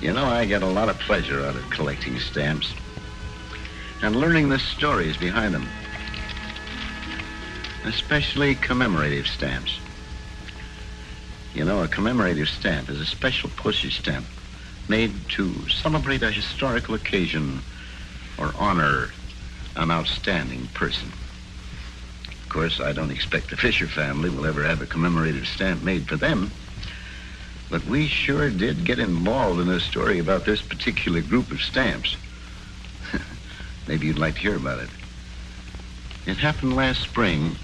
You know, I get a lot of pleasure out of collecting stamps and learning the stories behind them, especially commemorative stamps. You know, a commemorative stamp is a special postage stamp made to celebrate a historical occasion or honor an outstanding person. Of course, I don't expect the Fisher family will ever have a commemorative stamp made for them, but we sure did get involved in a story about this particular group of stamps. Maybe you'd like to hear about it. It happened last spring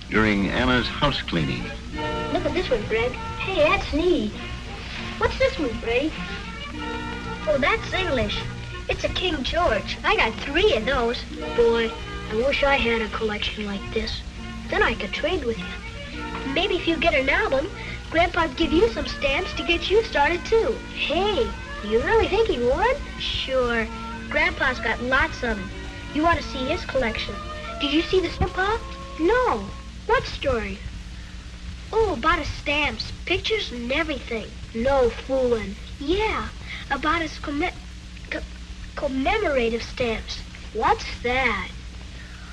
during Anna's house cleaning. Look at this one, Greg. Hey, that's neat. What's this one, Greg? Oh, that's English. It's a King George. I got 3 of those. Boy, I wish I had a collection like this. Then I could trade with you. Maybe if you get an album, Grandpa'd give you some stamps to get you started, too. Hey, you really think he would? Sure. Grandpa's got lots of them. You ought to see his collection. Did you see the story, Pa? No. What story? Oh, about his stamps, pictures and everything. No fooling. Yeah, about his commemorative stamps. What's that?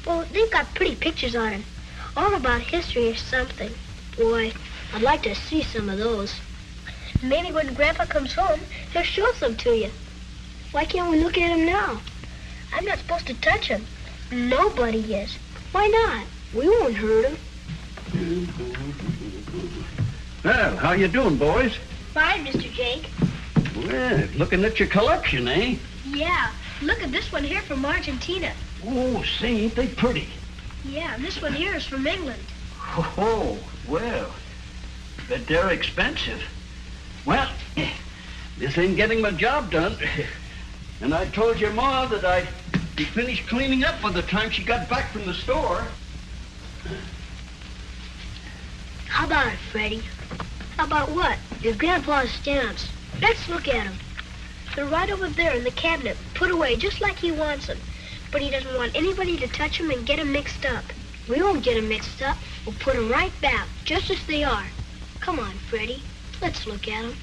Well, they've got pretty pictures on them. All about history or something. Boy, I'd like to see some of those. Maybe when Grandpa comes home, he'll show some to you. Why can't we look at him now? I'm not supposed to touch him. Nobody is. Why not? We won't hurt him. Well, how you doing, boys? Fine, Mr. Jake. Well, looking at your collection, eh? Yeah. Look at this one here from Argentina. Oh, say, ain't they pretty? Yeah, and this one here is from England. Oh, well, but they're expensive. Well, this ain't getting my job done. And I told your Ma that I'd be finished cleaning up by the time she got back from the store. How about it, Freddie? How about what? Your Grandpa's stamps. Let's look at them. They're right over there in the cabinet, put away just like he wants them. But he doesn't want anybody to touch them and get them mixed up. We won't get them mixed up. We'll put them right back, just as they are. Come on, Freddie. Let's look at them.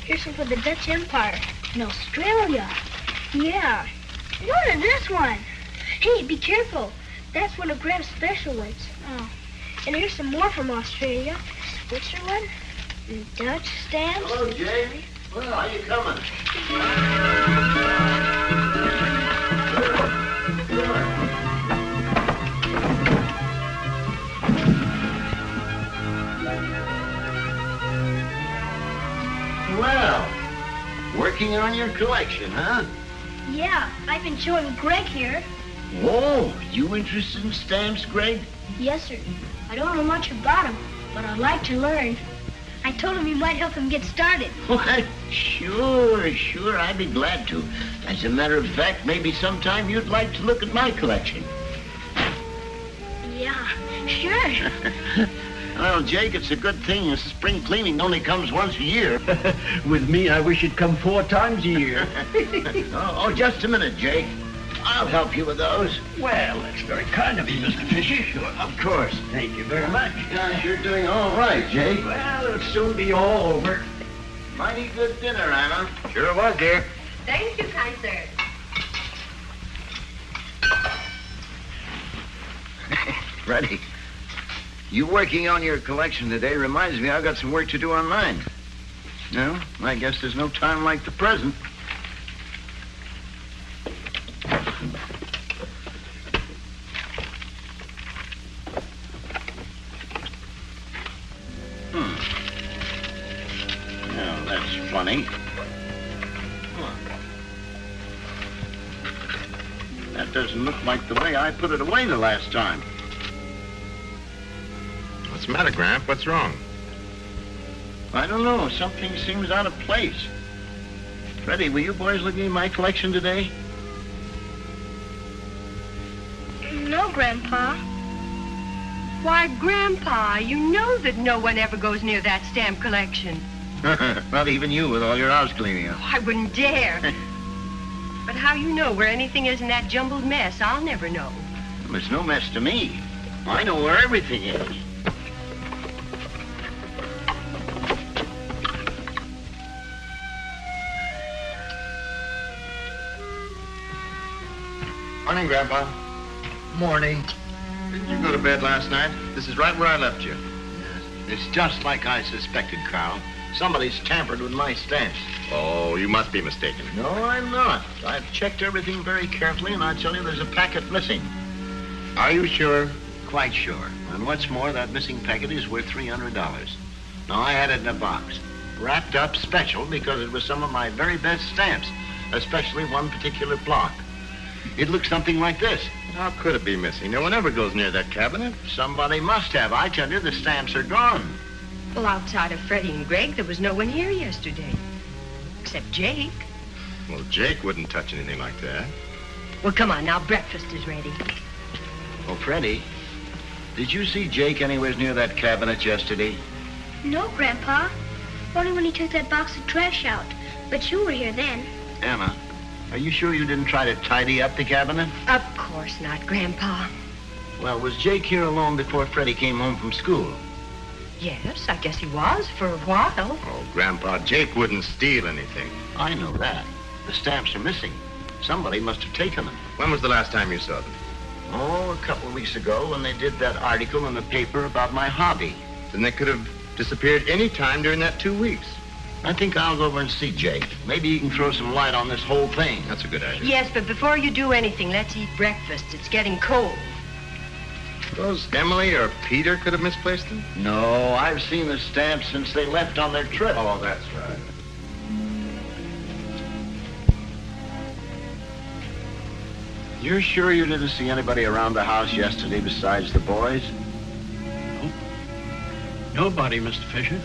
Here's some for the Dutch Empire in Australia. Yeah. Look at this one. Hey, be careful. That's one of Gram's special ones. Oh. And here's some more from Australia. Switzerland. And Dutch stamps. Hello, Jay. Well, how you coming? Well, working on your collection, huh? Yeah, I've been showing Greg here. Oh, you interested in stamps, Greg? Yes, sir. I don't know much about him, but I'd like to learn. I told him you might help him get started. What? Sure, I'd be glad to. As a matter of fact, maybe sometime you'd like to look at my collection. Yeah, sure. Well, Jake, it's a good thing the spring cleaning only comes once a year. With me, I wish it'd come 4 times a year. Oh, just a minute, Jake. I'll help you with those. Well, that's very kind of you, Mr. Fisher. Sure, of course. Thank you very much. You're doing all right, Jake. Well, it'll soon be all over. Mighty good dinner, Anna. Sure was, dear. Thank you, kind sir. Freddie, you working on your collection today reminds me I've got some work to do on mine. No, I guess there's no time like the present. Well, that's funny. That doesn't look like the way I put it away the last time. What's the matter, Gramp? What's wrong? I don't know. Something seems out of place. Freddie, were you boys looking at my collection today? No, Grandpa. Why, Grandpa, you know that no one ever goes near that stamp collection. Not even you with all your house cleaning up. Oh, I wouldn't dare. But how you know where anything is in that jumbled mess, I'll never know. It's no mess to me. I know where everything is. Morning, Grandpa. Morning. Didn't you go to bed last night? This is right where I left you. It's just like I suspected, Carl. Somebody's tampered with my stamps. Oh, you must be mistaken. No, I'm not. I've checked everything very carefully, and I tell you there's a packet missing. Are you sure? Quite sure. And what's more, that missing packet is worth $300. Now, I had it in a box, wrapped up special because it was some of my very best stamps, especially one particular block. It looks something like this. How could it be missing? No one ever goes near that cabinet. Somebody must have. I tell you, the stamps are gone. Well, outside of Freddie and Greg, there was no one here yesterday. Except Jake. Well, Jake wouldn't touch anything like that. Well, come on now, breakfast is ready. Oh, Freddie, did you see Jake anywhere near that cabinet yesterday? No, Grandpa. Only when he took that box of trash out. But you were here then. Emma, are you sure you didn't try to tidy up the cabinet? Of course not, Grandpa. Well, was Jake here alone before Freddie came home from school? Yes, I guess he was for a while. Oh, Grandpa, Jake wouldn't steal anything. I know that. The stamps are missing. Somebody must have taken them. When was the last time you saw them? Oh, a couple of weeks ago when they did that article in the paper about my hobby. Then they could have disappeared any time during that 2 weeks. I think I'll go over and see Jake. Maybe he can throw some light on this whole thing. That's a good idea. Yes, but before you do anything, let's eat breakfast. It's getting cold. Suppose Emily or Peter could have misplaced them? No, I've seen the stamps since they left on their trip. Oh, that's right. You're sure you didn't see anybody around the house yesterday besides the boys? Nobody, Mr. Fisher.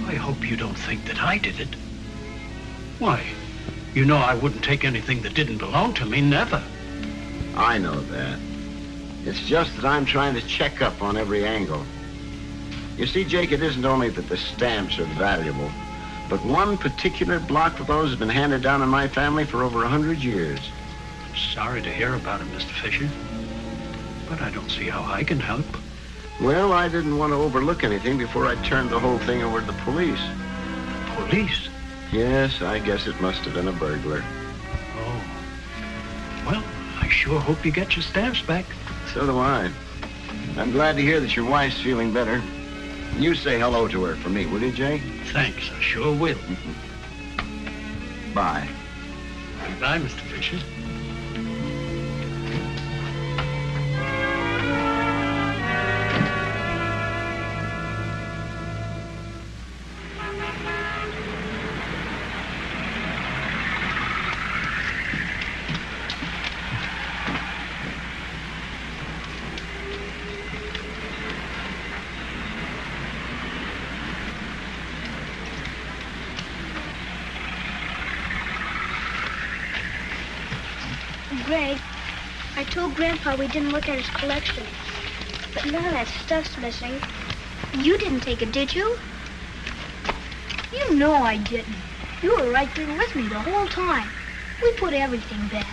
I hope you don't think that I did it. Why, you know I wouldn't take anything that didn't belong to me, never. I know that. It's just that I'm trying to check up on every angle. You see, Jake, it isn't only that the stamps are valuable, but one particular block of those has been handed down in my family for over 100 years. Sorry to hear about it, Mr. Fisher. But I don't see how I can help. Well, I didn't want to overlook anything before I turned the whole thing over to the police. Police? Yes, I guess it must have been a burglar. Oh. Well, I sure hope you get your stamps back. So do I. I'm glad to hear that your wife's feeling better. You say hello to her for me, will you, Jake? Thanks, I sure will. Bye. Goodbye, Mr. Fisher. Greg, I told Grandpa we didn't look at his collection. But none of that stuff's missing. You didn't take it, did you? You know I didn't. You were right there with me the whole time. We put everything back.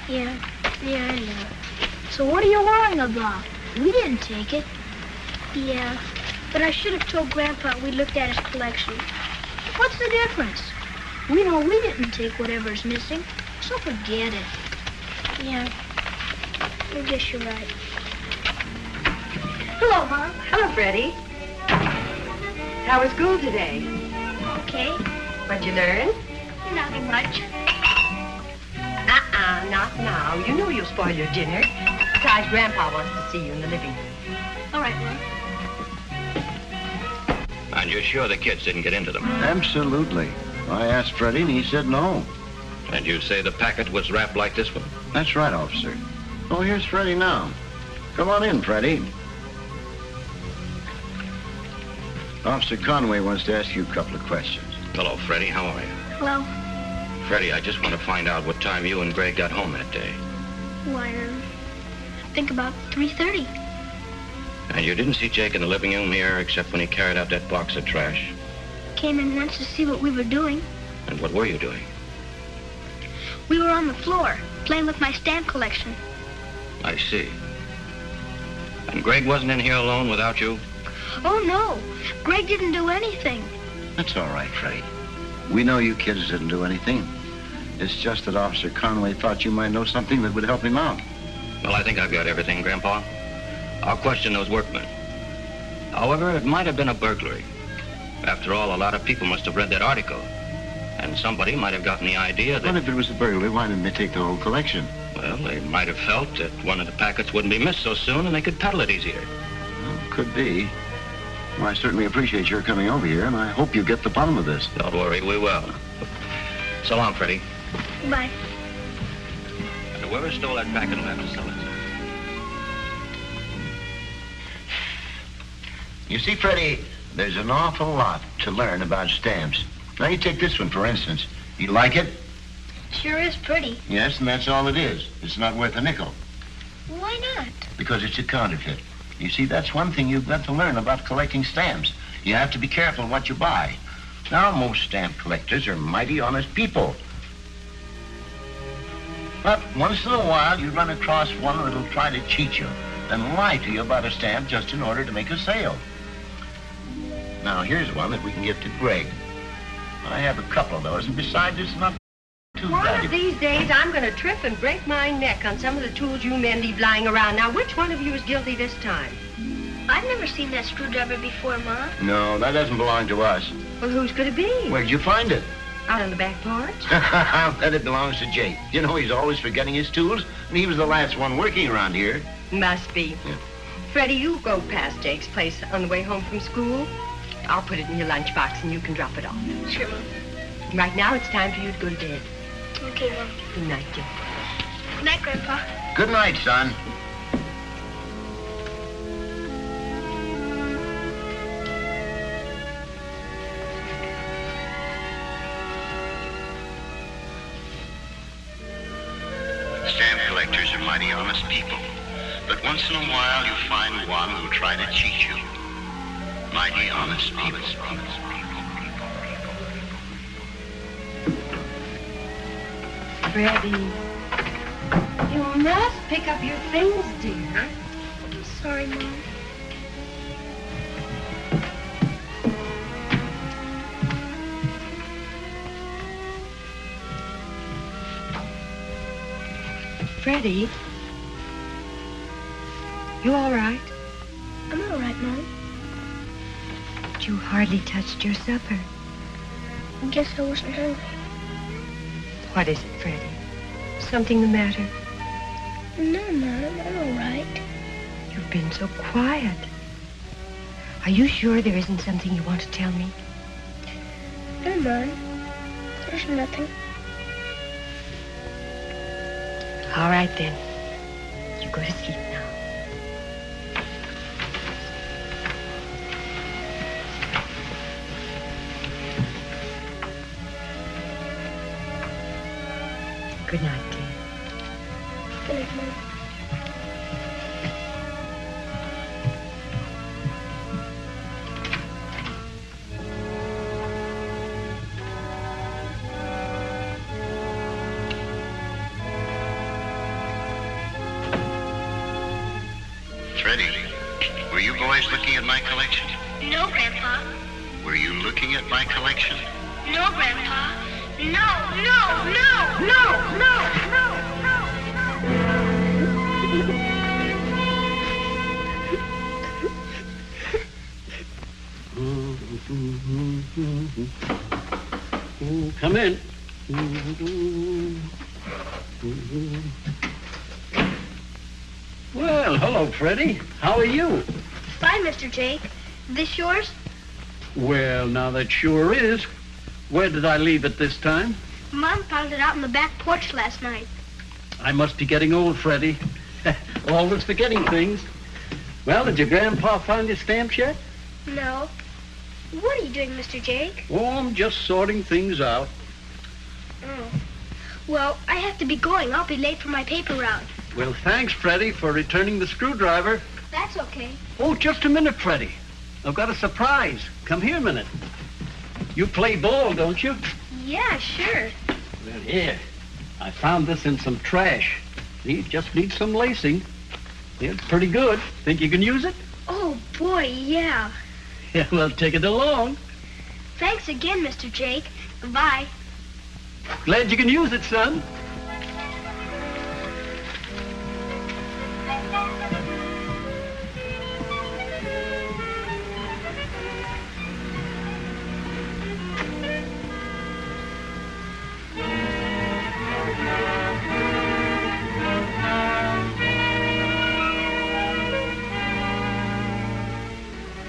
Yeah, I know. So what are you worrying about? We didn't take it. Yeah, but I should have told Grandpa we looked at his collection. What's the difference? We know we didn't take whatever's missing. So forget it. Yeah, I guess you're right. Hello, Mom. Hello, Freddie. How was school today? Okay, What'd you learn? nothing much. Not now. You know you'll spoil your dinner. Besides, Grandpa wants to see you in the living room. All right, Mom. And you're sure the kids didn't get into them? Absolutely. I asked Freddie and he said no. And you say the packet was wrapped like this one? That's right, officer. Oh, here's Freddie now. Come on in, Freddie. Officer Conway wants to ask you a couple of questions. Hello, Freddie. How are you? Well, Freddie, I just want to find out what time you and Greg got home that day. I think about 3:30. And you didn't see Jake in the living room here except when he carried out that box of trash? Came in once to see what we were doing. And what were you doing? We were on the floor, playing with my stamp collection. I see. And Greg wasn't in here alone without you? Oh, no. Greg didn't do anything. That's all right, Freddie. We know you kids didn't do anything. It's just that Officer Conway thought you might know something that would help him out. Well, I think I've got everything, Grandpa. I'll question those workmen. However, it might have been a burglary. After all, a lot of people must have read that article. And somebody might have gotten the idea that... Well, if it was a burglary, why didn't they take the whole collection? Well, they might have felt that one of the packets wouldn't be missed so soon and they could peddle it easier. Well, could be. Well, I certainly appreciate your coming over here, and I hope you get the bottom of this. Don't worry, we will. So long, Freddie. Bye. And whoever stole that packet will have to sell it. You see, Freddie, there's an awful lot to learn about stamps. Now, you take this one, for instance. You like it? Sure is pretty. Yes, and that's all it is. It's not worth a nickel. Why not? Because it's a counterfeit. You see, that's one thing you've got to learn about collecting stamps. You have to be careful what you buy. Now, most stamp collectors are mighty honest people. But once in a while, you run across one that'll try to cheat you and lie to you about a stamp just in order to make a sale. Now, here's one that we can give to Greg. I have a couple of those, and besides, it's not too One bad. of these days, I'm going to trip and break my neck on some of the tools you men leave lying around. Now, which one of you is guilty this time? I've never seen that screwdriver before, Ma. No, that doesn't belong to us. Well, whose could it be? Where'd you find it? Out on the back porch? Then it belongs to Jake. You know, he's always forgetting his tools, and he was the last one working around here. Must be. Yeah. Freddie, you go past Jake's place on the way home from school. I'll put it in your lunchbox and you can drop it off. Sure, Mom. Right now, it's time for you to go to bed. Okay, Mom. Good night, Jake. Good night, Grandpa. Good night, son. Stamp collectors are mighty honest people. But once in a while, you find one who'll try to cheat you. Mighty honest people. Freddie, you must pick up your things, dear. I'm sorry, Mom. Freddie, you all right? I'm all right, Mom. But you hardly touched your supper. I guess I wasn't hungry. What is it, Freddie? Something the matter? No, Mom, I'm all right. You've been so quiet. Are you sure there isn't something you want to tell me? No, Mom. There's nothing. All right, then. You go to sleep now. Good night, dear. Good night, Mom. Freddie, were you boys looking at my collection? No, Grandpa. Were you looking at my collection? No, Grandpa. Come in. Well, hello, Freddie. How are you? Fine, Mr. Jake. This yours? Well, now that sure is. Where did I leave it this time? Mom found it out on the back porch last night. I must be getting old, Freddie. Always forgetting things. Well, did your grandpa find his stamps yet? No. What are you doing, Mr. Jake? Oh, I'm just sorting things out. Oh. Well, I have to be going. I'll be late for my paper route. Well, thanks, Freddie, for returning the screwdriver. That's okay. Oh, just a minute, Freddie. I've got a surprise. Come here a minute. You play ball, don't you? Yeah, sure. Well, here. I found this in some trash. It just needs some lacing. It's pretty good. Think you can use it? Oh, boy, yeah. Yeah, well, take it along. Thanks again, Mr. Jake. Bye. Glad you can use it, son.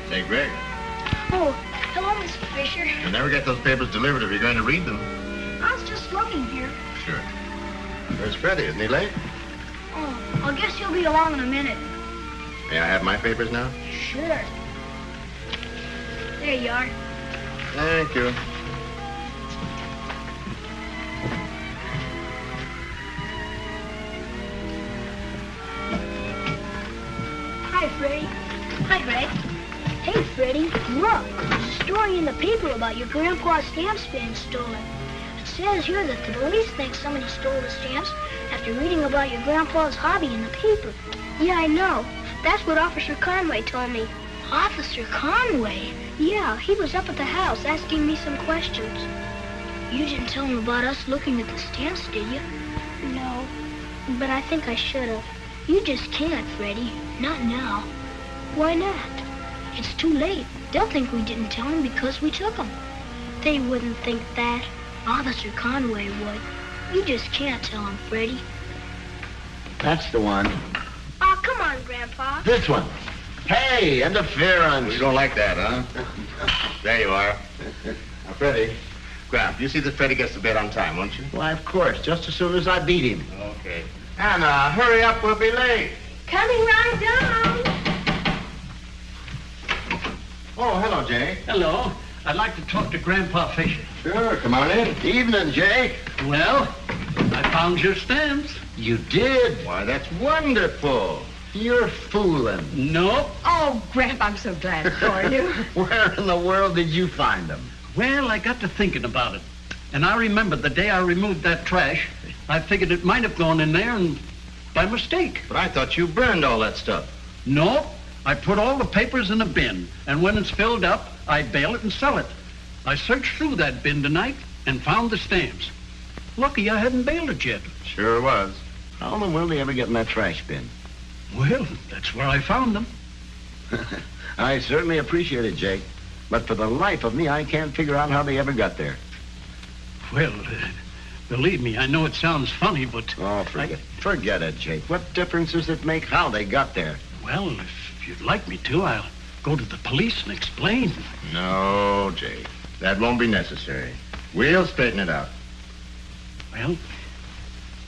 Say, Greg, Oh, hello, Mr. Fisher. you'll never get those papers delivered if you're going to read them. I was just looking here. Sure. There's Freddie, isn't he late? Oh, I guess he'll be along in a minute. May I have my papers now? Sure. There you are. Thank you. Hi, Freddie. Hi, Greg. Hey, Freddie, look. There's a story in the paper about your grandpa's stamps being stolen. It says here that the police think somebody stole the stamps after reading about your grandpa's hobby in the paper. Yeah, I know. That's what Officer Conway told me. Officer Conway? Yeah, he was up at the house asking me some questions. You didn't tell him about us looking at the stamps, did you? No, but I think I should have. You just can't, Freddie. Not now. Why not? It's too late. They'll think we didn't tell him because we took them. They wouldn't think that. Officer Conway would. You just can't tell him, Freddie. That's the one. Oh, come on, Grandpa. This one. Hey, interference. You don't like that, huh? There you are. Now, Freddie, Grab, you see that Freddie gets to bed on time, won't you? Why, of course, just as soon as I beat him. Okay. Anna, hurry up, we'll be late. Coming right down. Oh, hello, Jake. Hello. I'd like to talk to Grandpa Fisher. Sure, come on in. Evening, Jake. Well, I found your stamps. You did? Why, that's wonderful. You're fooling. Nope. Oh, Grandpa, I'm so glad for you. Where in the world did you find them? Well, I got to thinking about it. And I remembered the day I removed that trash, I figured it might have gone in there and by mistake. But I thought you burned all that stuff. Nope. I put all the papers in a bin, and when it's filled up, I bale it and sell it. I searched through that bin tonight and found the stamps. Lucky I hadn't baled it yet. Sure was. How in the world did they ever get in that trash bin? Well, that's where I found them. I certainly appreciate it, Jake. But for the life of me, I can't figure out how they ever got there. Well, believe me, I know it sounds funny, but... Oh, forget it, Jake. What difference does it make how they got there? Well, if you'd like me to, I'll go to the police and explain. No, Jake. That won't be necessary. We'll straighten it out. Well,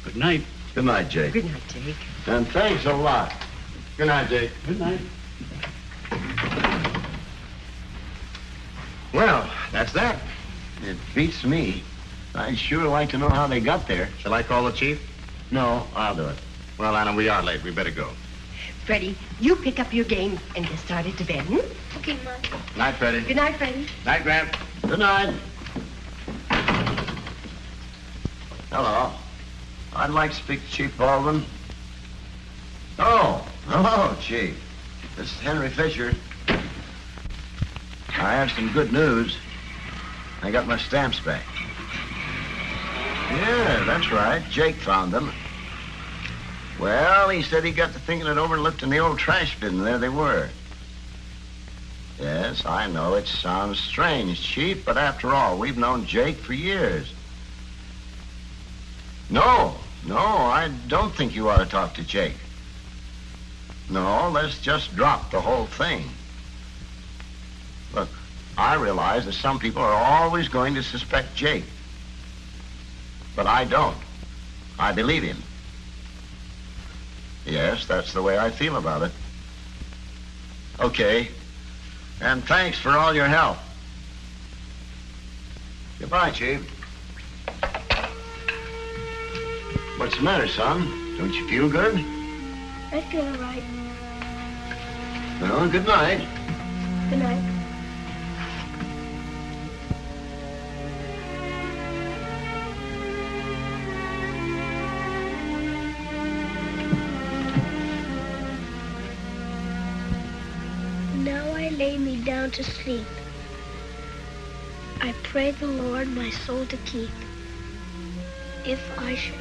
good night. Good night, Jake. Good night, Jake. And thanks a lot. Good night, Jake. Good night. Well, that's that. It beats me. I'd sure like to know how they got there. Shall I call the chief? No, I'll do it. Well, Anna, we are late. We better go. Freddie, you pick up your game and get started to bed, hmm? Okay, Mom. Night, Freddie. Good night, Freddie. Night, Graham. Good night. Hello. I'd like to speak to Chief Baldwin. Oh, hello, Chief. This is Henry Fisher. I have some good news. I got my stamps back. Yeah, that's right. Jake found them. Well, he said he got to thinking it over and looked in the old trash bin, and there they were. Yes, I know it sounds strange, Chief, but after all, we've known Jake for years. No, I don't think you ought to talk to Jake. No, let's just drop the whole thing. Look, I realize that some people are always going to suspect Jake. But I don't. I believe him. Yes, that's the way I feel about it. Okay. And thanks for all your help. Goodbye, Chief. What's the matter, son? Don't you feel good? I feel all right. Well, good night. Good night. down to sleep. I pray the Lord my soul to keep. If I should...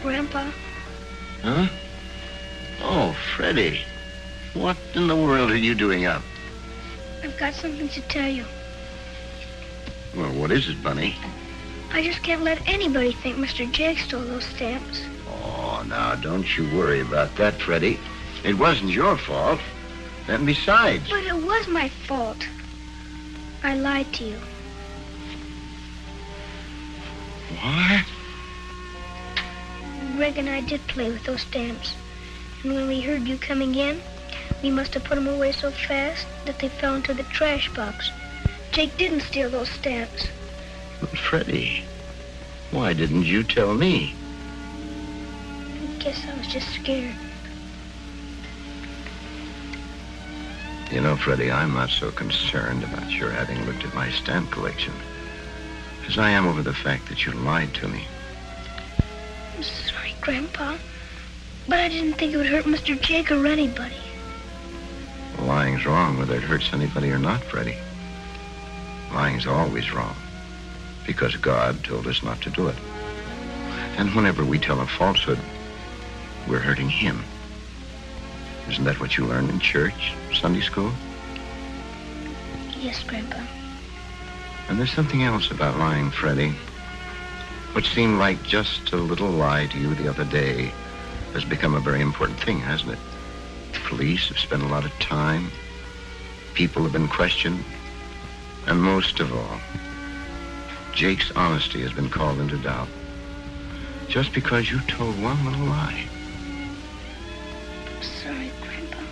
Grandpa, Huh? Oh, Freddie. What in the world are you doing up? I've got something to tell you. Well, what is it, Bunny? I just can't let anybody think Mr. Jake stole those stamps. Oh, now, don't you worry about that, Freddie. It wasn't your fault. And besides... But it was my fault. I lied to you. What? Greg and I did play with those stamps. And when we heard you coming in, we must have put them away so fast that they fell into the trash box. Jake didn't steal those stamps. But, Freddie, why didn't you tell me? I guess I was just scared. You know, Freddie, I'm not so concerned about your having looked at my stamp collection as I am over the fact that you lied to me. I'm sorry, Grandpa. But I didn't think it would hurt Mr. Jake or anybody. Lying's wrong whether it hurts anybody or not, Freddie. Lying's always wrong because God told us not to do it. And whenever we tell a falsehood, we're hurting him. Isn't that what you learned in church, Sunday school? Yes, Grandpa. And there's something else about lying, Freddie. What seemed like just a little lie to you the other day has become a very important thing, hasn't it? The police have spent a lot of time. People have been questioned. And most of all, Jake's honesty has been called into doubt. Just because you told one little lie. I'm sorry, Grandpa.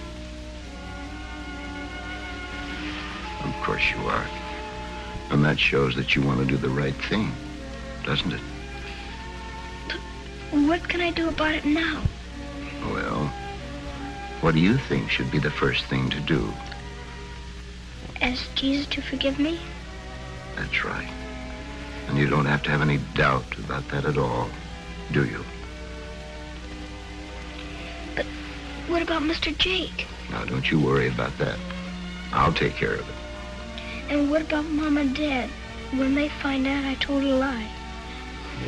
Of course you are. And that shows that you want to do the right thing, doesn't it? What can I do about it now? Well, what do you think should be the first thing to do? Ask Jesus to forgive me? That's right. And you don't have to have any doubt about that at all, do you? But what about Mr. Jake? Now, don't you worry about that. I'll take care of it. And what about Mom and Dad when they find out I told a lie?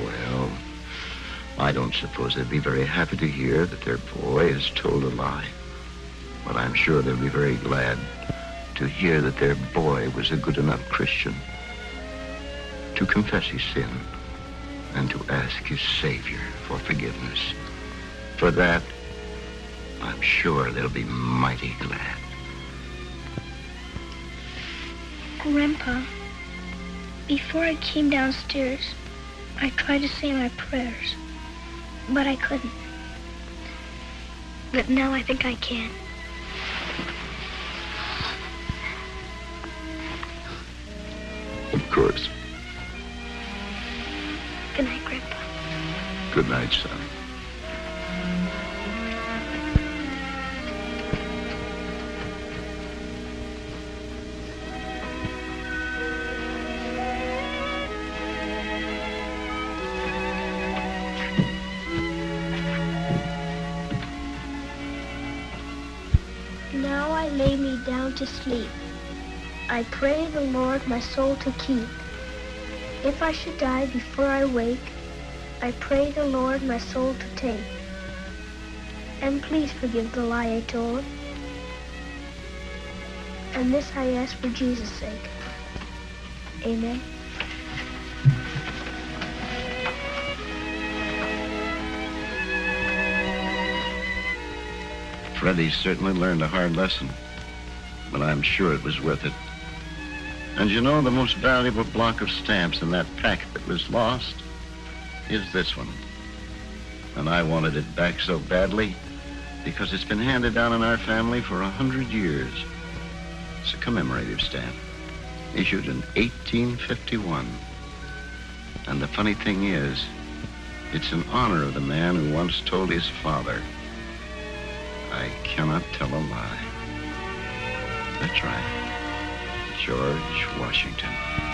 Well, I don't suppose they'd be very happy to hear that their boy has told a lie. But I'm sure they'll be very glad to hear that their boy was a good enough Christian to confess his sin and to ask his Savior for forgiveness. For that, I'm sure they'll be mighty glad. Grandpa, before I came downstairs, I tried to say my prayers, but I couldn't. But now I think I can. Of course. Good night, Grandpa. Good night, son. Now I lay me down to sleep. I pray the Lord my soul to keep. If I should die before I wake, I pray the Lord my soul to take. And please forgive the lie I told. And this I ask for Jesus' sake. Amen. Freddie certainly learned a hard lesson, but I'm sure it was worth it. And you know, the most valuable block of stamps in that packet that was lost is this one. And I wanted it back so badly because it's been handed down in our family for 100 years. It's a commemorative stamp, issued in 1851. And the funny thing is, it's in honor of the man who once told his father, "I cannot tell a lie." That's right, George Washington.